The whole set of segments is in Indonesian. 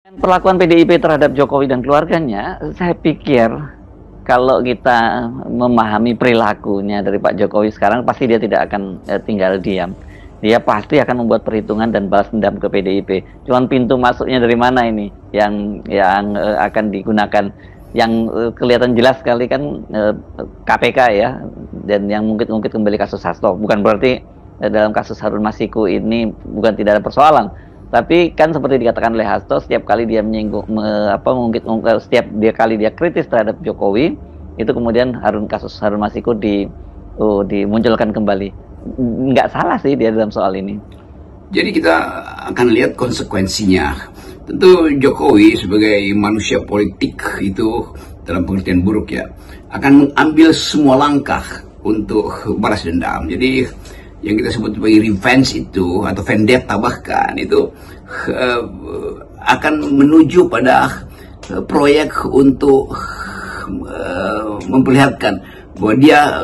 Perlakuan PDIP terhadap Jokowi dan keluarganya, saya pikir kalau kita memahami perilakunya dari Pak Jokowi sekarang, pasti dia tidak akan tinggal diam. Dia pasti akan membuat perhitungan dan balas dendam ke PDIP. Cuman pintu masuknya dari mana ini yang akan digunakan? Yang kelihatan jelas sekali kan KPK ya, dan yang mungkin kembali kasus Hasto. Bukan berarti dalam kasus Harun Masiku ini bukan tidak ada persoalan. Tapi kan seperti dikatakan oleh Hasto, setiap kali dia menyinggung, setiap kali dia kritis terhadap Jokowi, itu kemudian kasus Harun Masiku dimunculkan kembali. Nggak salah sih dia dalam soal ini. Jadi kita akan lihat konsekuensinya. Tentu Jokowi sebagai manusia politik itu dalam pengertian buruk ya, akan mengambil semua langkah untuk balas dendam. Jadi yang kita sebut sebagai revenge itu atau vendetta bahkan itu akan menuju pada proyek untuk memperlihatkan bahwa dia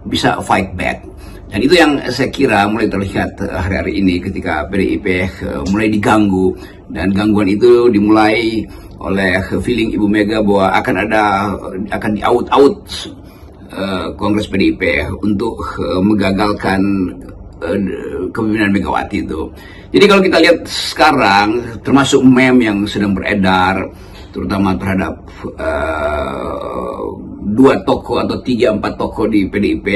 bisa fight back. Dan itu yang saya kira mulai terlihat hari-hari ini ketika PDIP mulai diganggu, dan gangguan itu dimulai oleh feeling Ibu Mega bahwa akan di-out Kongres PDIP untuk menggagalkan kepemimpinan Megawati itu. Jadi kalau kita lihat sekarang, termasuk meme yang sedang beredar, terutama terhadap 2 tokoh atau 3-4 tokoh di PDIP,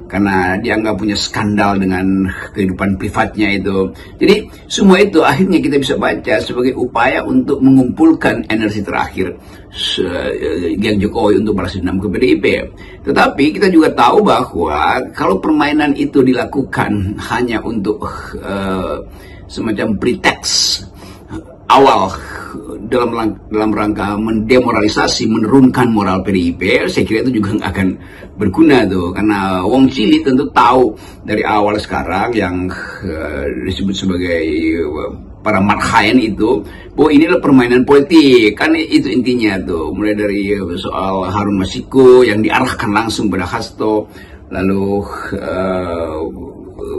karena dianggap punya skandal dengan kehidupan privatnya itu. Jadi semua itu akhirnya kita bisa baca sebagai upaya untuk mengumpulkan energi terakhir yang Jokowi untuk balas dendam ke PDIP. Tetapi kita juga tahu bahwa kalau permainan itu dilakukan hanya untuk semacam pretext awal dalam rangka mendemoralisasi, menurunkan moral PDIP, saya kira itu juga nggak akan berguna tuh, karena wong cilik tentu tahu dari awal sekarang yang disebut sebagai para marhaen itu bahwa ini adalah permainan politik, kan itu intinya tuh, mulai dari soal Harun Masiku yang diarahkan langsung pada Hasto, lalu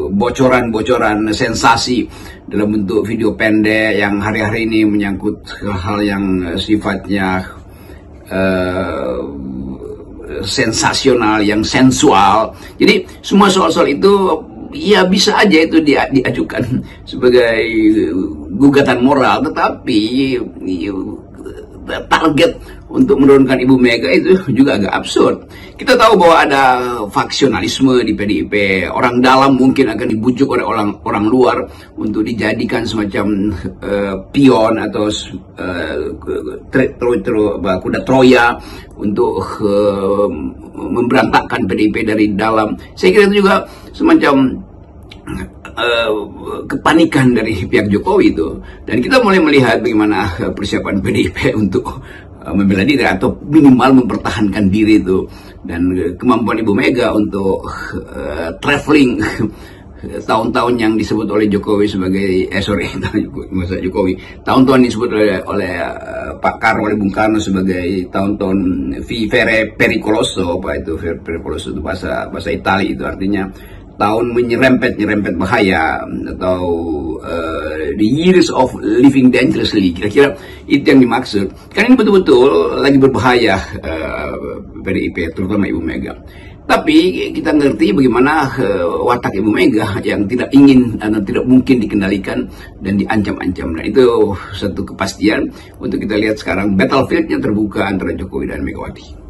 bocoran-bocoran sensasi dalam bentuk video pendek yang hari-hari ini menyangkut hal yang sifatnya sensasional, yang sensual. Jadi semua soal-soal itu ya bisa aja itu diajukan sebagai gugatan moral, tetapi target untuk menurunkan Ibu Mega itu juga agak absurd. Kita tahu bahwa ada faksionalisme di PDIP. Orang dalam mungkin akan dibujuk oleh orang luar untuk dijadikan semacam pion atau kuda Troya untuk memberantakkan PDIP dari dalam. Saya kira itu juga semacam kepanikan dari pihak Jokowi itu. Dan kita mulai melihat bagaimana persiapan PDIP untuk membela diri atau minimal mempertahankan diri itu, dan kemampuan Ibu Mega untuk traveling tahun-tahun yang disebut oleh Jokowi sebagai tahun-tahun disebut oleh Pak Karno, oleh Bung Karno sebagai tahun-tahun vivere pericoloso. Apa itu pericoloso? Itu bahasa Itali, itu artinya tahun menyerempet bahaya, atau the years of living dangerously, kira-kira itu yang dimaksud. Karena ini betul-betul lagi berbahaya PDIP, terutama Ibu Mega. Tapi kita ngerti bagaimana watak Ibu Mega yang tidak ingin atau tidak mungkin dikendalikan dan diancam-ancam. Dan itu satu kepastian untuk kita lihat sekarang, battlefieldnya terbuka antara Jokowi dan Megawati.